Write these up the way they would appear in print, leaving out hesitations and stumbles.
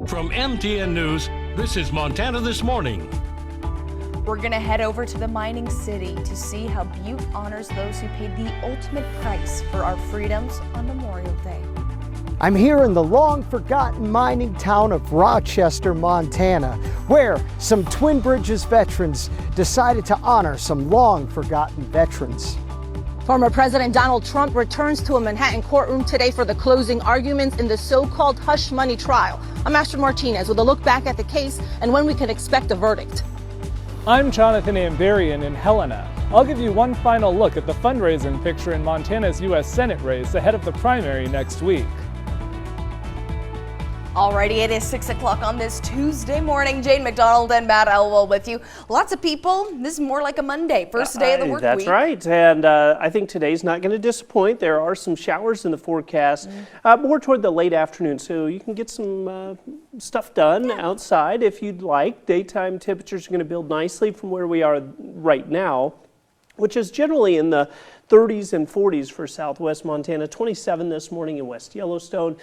From MTN News, this is Montana This Morning. We're going to head over to the mining city to see how Butte honors those who paid the ultimate price for our freedoms on Memorial Day. I'm here in the long-forgotten mining town of Rochester, Montana, where some Twin Bridges veterans decided to honor some long-forgotten veterans. Former President Donald Trump returns to a Manhattan courtroom today for the closing arguments in the so-called hush money trial. I'm Astrid Martinez with a look back at the case and when we can expect a verdict. I'm Jonathan Amberian in Helena. I'll give you one final look at the fundraising picture in Montana's U.S. Senate race ahead of the primary next week. Alrighty, it is 6 o'clock on this Tuesday morning. Jane McDonald and Matt Elwell with you. Lots of people. This is more like a Monday, first day of the work week. That's right, and I think today's not going to disappoint. There are some showers in the forecast, more toward the late afternoon, so you can get some stuff done outside if you'd like. Daytime temperatures are going to build nicely from where we are right now, which is generally in the 30s and 40s for southwest Montana, 27 this morning in West Yellowstone.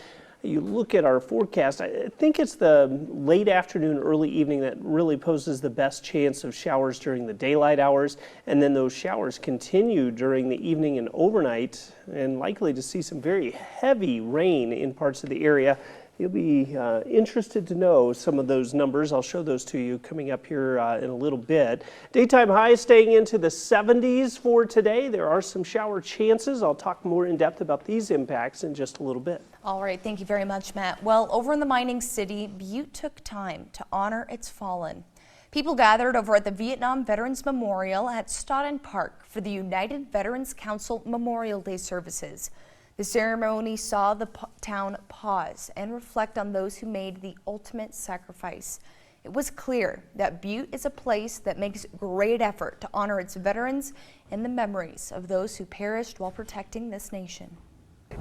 You look at our forecast, I think it's the late afternoon, early evening that really poses the best chance of showers during the daylight hours, and then those showers continue during the evening and overnight, and likely to see some very heavy rain in parts of the area. You'll be interested to know some of those numbers. I'll show those to you coming up here in a little bit. Daytime highs staying into the 70s for today. There are some shower chances. I'll talk more in depth about these impacts in just a little bit. All right, thank you very much, Matt. Well, over in the mining city, Butte took time to honor its fallen. People gathered over at the Vietnam Veterans Memorial at Stoughton Park for the United Veterans Council Memorial Day services. The ceremony saw the town pause and reflect on those who made the ultimate sacrifice. It was clear that Butte is a place that makes great effort to honor its veterans and the memories of those who perished while protecting this nation.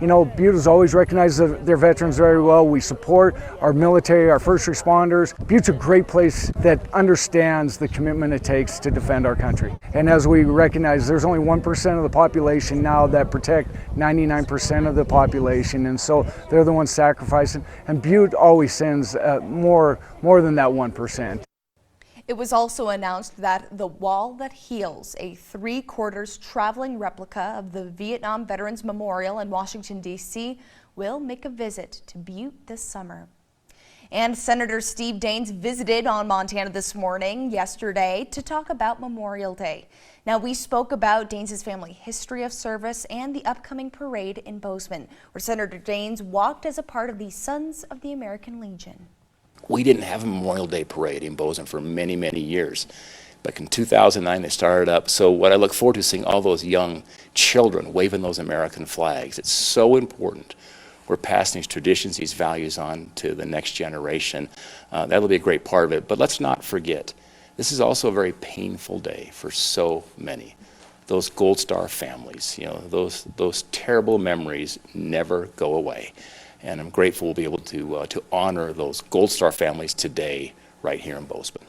You know, Butte has always recognized their veterans very well. We support our military, our first responders. Butte's a great place that understands the commitment it takes to defend our country. And as we recognize, there's only 1% of the population now that protect 99% of the population, and so they're the ones sacrificing. And Butte always sends more than that 1%. It was also announced that the Wall That Heals, a 3/4 traveling replica of the Vietnam Veterans Memorial in Washington, D.C., will make a visit to Butte this summer. And Senator Steve Daines visited on Montana This Morning yesterday to talk about Memorial Day. Now, we spoke about Daines' family history of service and the upcoming parade in Bozeman, where Senator Daines walked as a part of the Sons of the American Legion. We didn't have a Memorial Day parade in Bozeman for many, many years. But in 2009, they started up. So what I look forward to is seeing all those young children waving those American flags. It's so important. We're passing these traditions, these values on to the next generation. That'll be a great part of it. But let's not forget, this is also a very painful day for so many. Those Gold Star families, you know, those terrible memories never go away. And I'm grateful we'll be able to honor those Gold Star families today right here in Bozeman.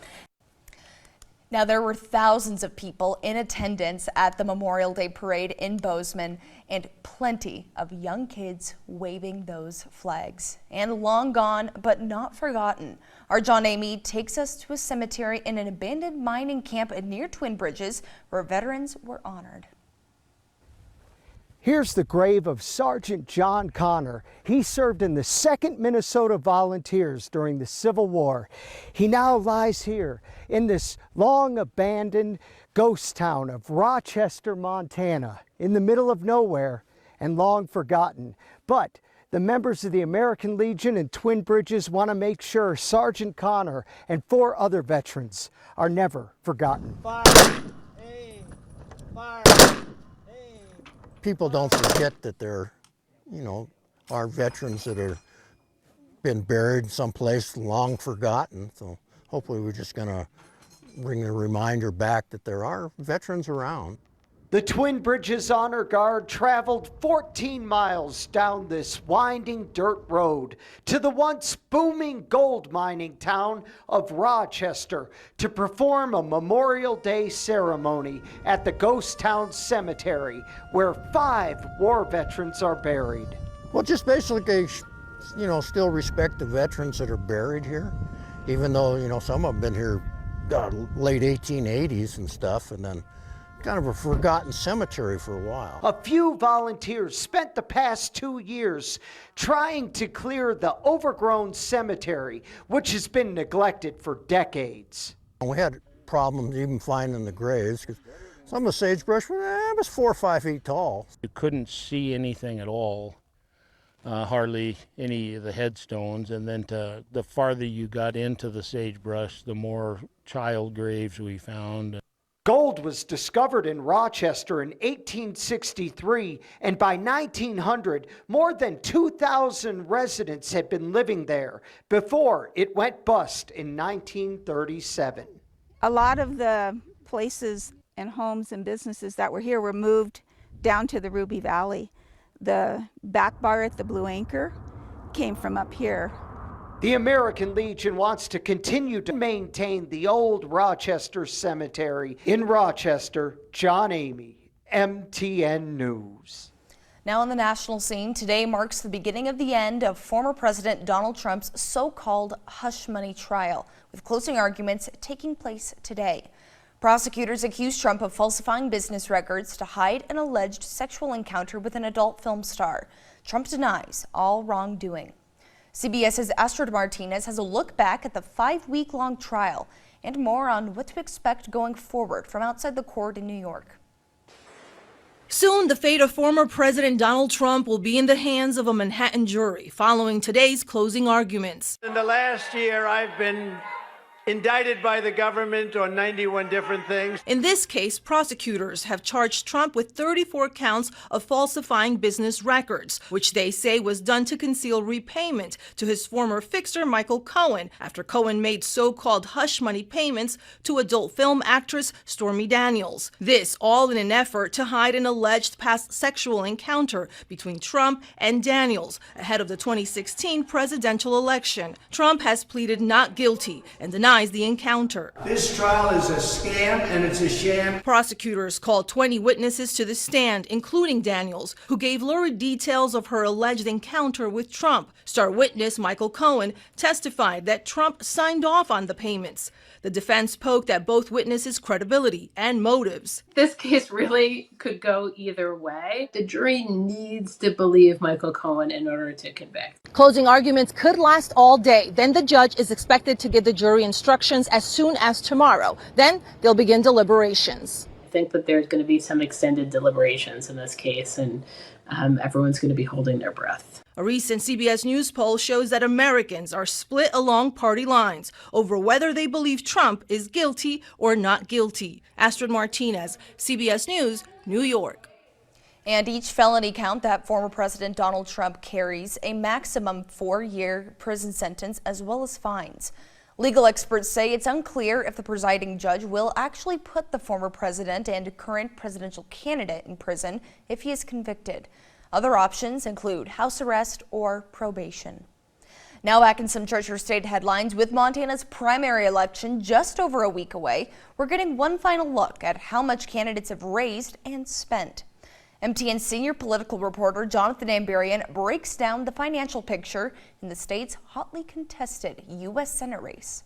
Now, there were thousands of people in attendance at the Memorial Day parade in Bozeman and plenty of young kids waving those flags. And long gone, but not forgotten, our John Amy takes us to a cemetery in an abandoned mining camp near Twin Bridges where veterans were honored. Here's the grave of Sergeant John Connor. He served in the 2nd Minnesota Volunteers during the Civil War. He now lies here in this long abandoned ghost town of Rochester, Montana, in the middle of nowhere and long forgotten. But the members of the American Legion and Twin Bridges want to make sure Sergeant Connor and 4 other veterans are never forgotten. Fire. Hey. Fire. People don't forget that there, are veterans that are been buried someplace long forgotten. So hopefully we're just going to bring a reminder back that there are veterans around. The Twin Bridges Honor Guard traveled 14 miles down this winding dirt road to the once booming gold mining town of Rochester to perform a Memorial Day ceremony at the Ghost Town Cemetery, where 5 war veterans are buried. Well, just basically still respect the veterans that are buried here, even though, some of them been here late 1880s and stuff, and then kind of a forgotten cemetery for a while. A few volunteers spent the past 2 years trying to clear the overgrown cemetery, which has been neglected for decades. We had problems even finding the graves because some of the sagebrush was 4 or 5 feet tall. You couldn't see anything at all, hardly any of the headstones, and then the farther you got into the sagebrush, the more child graves we found. Gold was discovered in Rochester in 1863, and by 1900, more than 2,000 residents had been living there before it went bust in 1937. A lot of the places and homes and businesses that were here were moved down to the Ruby Valley. The back bar at the Blue Anchor came from up here. The American Legion wants to continue to maintain the old Rochester Cemetery. In Rochester, John Amy, MTN News. Now on the national scene, today marks the beginning of the end of former President Donald Trump's so-called hush money trial, with closing arguments taking place today. Prosecutors accuse Trump of falsifying business records to hide an alleged sexual encounter with an adult film star. Trump denies all wrongdoing. CBS's Astrid Martinez has a look back at the 5-week-long trial and more on what to expect going forward from outside the court in New York. Soon, the fate of former President Donald Trump will be in the hands of a Manhattan jury following today's closing arguments. In the last year, I've been indicted by the government on 91 different things. In this case, prosecutors have charged Trump with 34 counts of falsifying business records, which they say was done to conceal repayment to his former fixer, Michael Cohen, after Cohen made so-called hush money payments to adult film actress Stormy Daniels. This all in an effort to hide an alleged past sexual encounter between Trump and Daniels ahead of the 2016 presidential election. Trump has pleaded not guilty and denies the encounter. This trial is a scam and it's a sham. Prosecutors called 20 witnesses to the stand, including Daniels, who gave lurid details of her alleged encounter with Trump. Star witness Michael Cohen testified that Trump signed off on the payments. The defense poked at both witnesses' credibility and motives. This case really could go either way. The jury needs to believe Michael Cohen in order to convict. Closing arguments could last all day. Then the judge is expected to give the jury instructions as soon as tomorrow. Then they'll begin deliberations. I think that there's going to be some extended deliberations in this case, and everyone's going to be holding their breath. A recent CBS News poll shows that Americans are split along party lines over whether they believe Trump is guilty or not guilty. Astrid Martinez, CBS News, New York. And each felony count that former President Donald Trump carries a maximum 4-year prison sentence as well as fines. Legal experts say it's unclear if the presiding judge will actually put the former president and current presidential candidate in prison if he is convicted. Other options include house arrest or probation. Now back in some Church or State headlines, with Montana's primary election just over a week away, we're getting one final look at how much candidates have raised and spent. MTN senior political reporter Jonathan Amberian breaks down the financial picture in the state's hotly contested U.S. Senate race.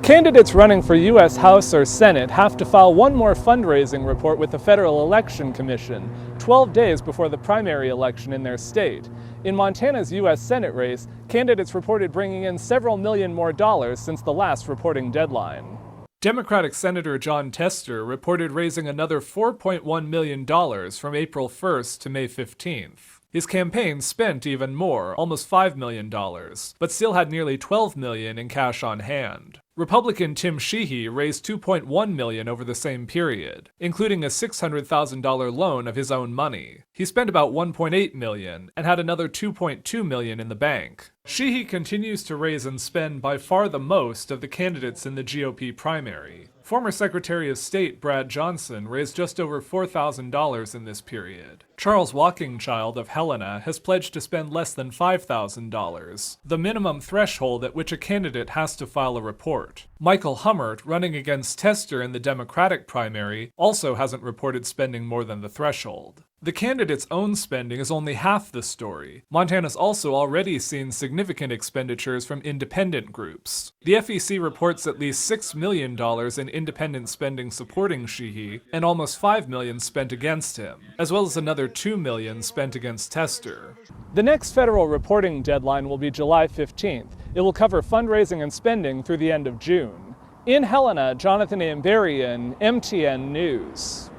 Candidates running for U.S. House or Senate have to file one more fundraising report with the Federal Election Commission 12 days before the primary election in their state. In Montana's U.S. Senate race, candidates reported bringing in several million more dollars since the last reporting deadline. Democratic Senator Jon Tester reported raising another $4.1 million from April 1st to May 15th. His campaign spent even more, almost $5 million, but still had nearly $12 million in cash on hand. Republican Tim Sheehy raised $2.1 million over the same period, including a $600,000 loan of his own money. He spent about $1.8 million and had another $2.2 million in the bank. Sheehy continues to raise and spend by far the most of the candidates in the GOP primary. Former Secretary of State Brad Johnson raised just over $4,000 in this period. Charles Walkingchild of Helena has pledged to spend less than $5,000, the minimum threshold at which a candidate has to file a report. Michael Hummert, running against Tester in the Democratic primary, also hasn't reported spending more than the threshold. The candidate's own spending is only half the story. Montana's also already seen significant expenditures from independent groups. The FEC reports at least $6 million in independent spending supporting Sheehy, and almost $5 million spent against him, as well as another $2 million spent against Tester. The next federal reporting deadline will be July 15th. It will cover fundraising and spending through the end of June. In Helena, Jonathan Amberian, MTN News.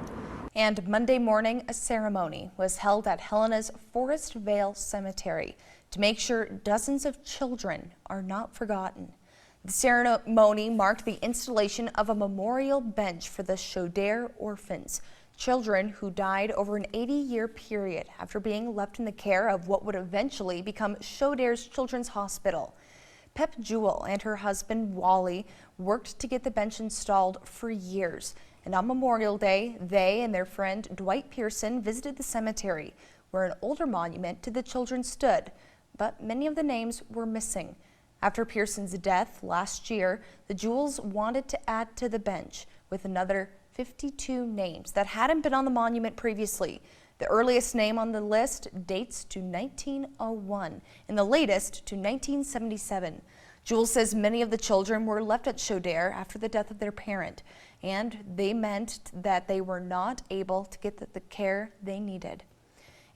And Monday morning, a ceremony was held at Helena's Forest Vale Cemetery to make sure dozens of children are not forgotten. The ceremony marked the installation of a memorial bench for the Chaudère orphans, children who died over an 80-year period after being left in the care of what would eventually become Chaudère's Children's Hospital. Pep Jewell and her husband, Wally, worked to get the bench installed for years. And on Memorial Day, they and their friend Dwight Pearson visited the cemetery, where an older monument to the children stood, but many of the names were missing. After Pearson's death last year, the Jewells wanted to add to the bench with another 52 names that hadn't been on the monument previously. The earliest name on the list dates to 1901 and the latest to 1977. Jewell says many of the children were left at Chaudère after the death of their parent, and they meant that they were not able to get the care they needed.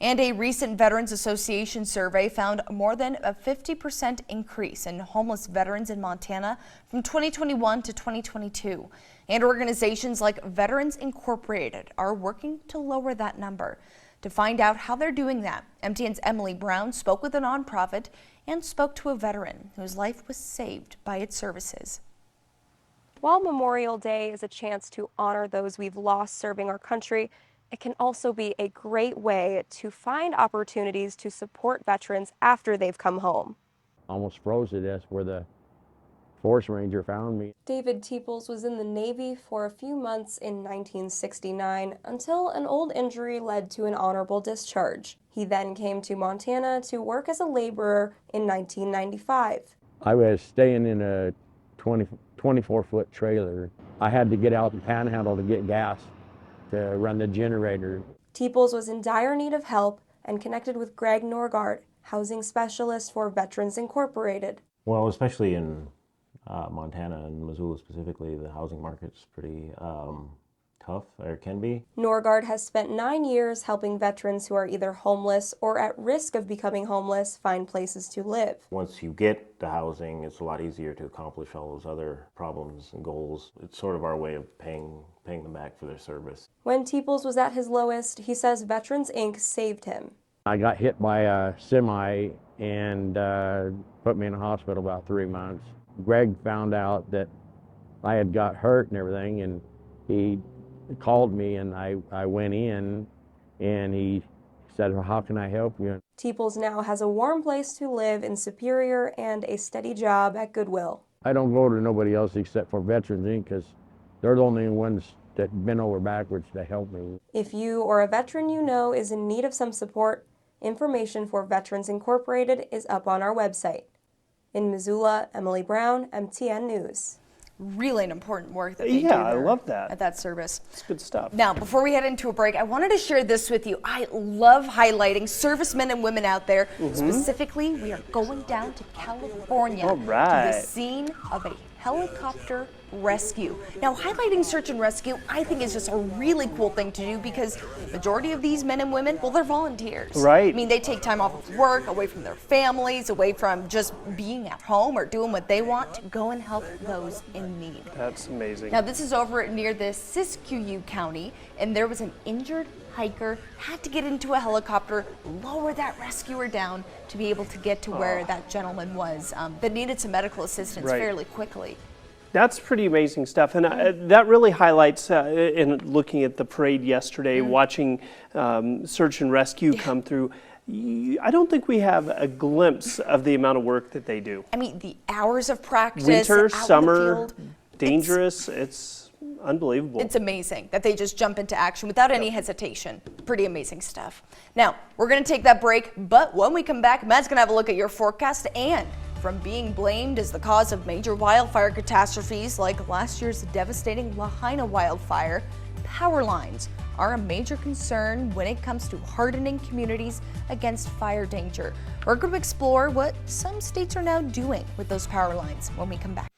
And a recent Veterans Association survey found more than a 50% increase in homeless veterans in Montana from 2021 to 2022. And organizations like Veterans Incorporated are working to lower that number. To find out how they're doing that, MTN's Emily Brown spoke with a nonprofit and spoke to a veteran whose life was saved by its services. While Memorial Day is a chance to honor those we've lost serving our country, it can also be a great way to find opportunities to support veterans after they've come home. Almost froze to death where the forest ranger found me. David Teeples was in the Navy for a few months in 1969 until an old injury led to an honorable discharge. He then came to Montana to work as a laborer in 1995. I was staying in a 24-foot trailer. I had to get out the panhandle to get gas to run the generator. Teeples was in dire need of help and connected with Greg Norgard, housing specialist for Veterans Incorporated. Well, especially in Montana and Missoula specifically, the housing market's pretty tough, or can be. Norgard has spent 9 years helping veterans who are either homeless or at risk of becoming homeless find places to live. Once you get the housing, it's a lot easier to accomplish all those other problems and goals. It's sort of our way of paying them back for their service. When Teeples was at his lowest, he says Veterans Inc. saved him. I got hit by a semi and put me in a hospital about 3 months. Greg found out that I had got hurt and everything, and he called me, and I went in, and he said, well, how can I help you? Teeples now has a warm place to live in Superior and a steady job at Goodwill. I don't go to nobody else except for Veterans Inc. because they're the only ones that bend over backwards to help me. If you or a veteran you know is in need of some support, information for Veterans Incorporated is up on our website. In Missoula, Emily Brown, MTN News. Really an important work that they do Yeah, I there love that. at that service. It's good stuff. Now, before we head into a break, I wanted to share this with you. I love highlighting servicemen and women out there. Specifically, we are going down to California All right. to the scene of a helicopter rescue. Now, highlighting search and rescue, I think, is just a really cool thing to do because the majority of these men and women, well, they're volunteers. Right. I mean, they take time off of work, away from their families, away from just being at home or doing what they want to go and help those in need. That's amazing. Now, this is over near the Siskiyou County, and there was an injured hiker, had to get into a helicopter, lower that rescuer down to be able to get to where that gentleman was that needed some medical assistance fairly quickly. That's pretty amazing stuff, and that really highlights, in looking at the parade yesterday, watching search and rescue come through, I don't think we have a glimpse of the amount of work that they do. I mean, the hours of practice, Winter, out in the summer, field, dangerous, it's unbelievable. It's amazing that they just jump into action without any hesitation. Pretty amazing stuff. Now, we're going to take that break, but when we come back, Matt's going to have a look at your forecast, and from being blamed as the cause of major wildfire catastrophes like last year's devastating Lahaina wildfire, power lines are a major concern when it comes to hardening communities against fire danger. We're going to explore what some states are now doing with those power lines when we come back.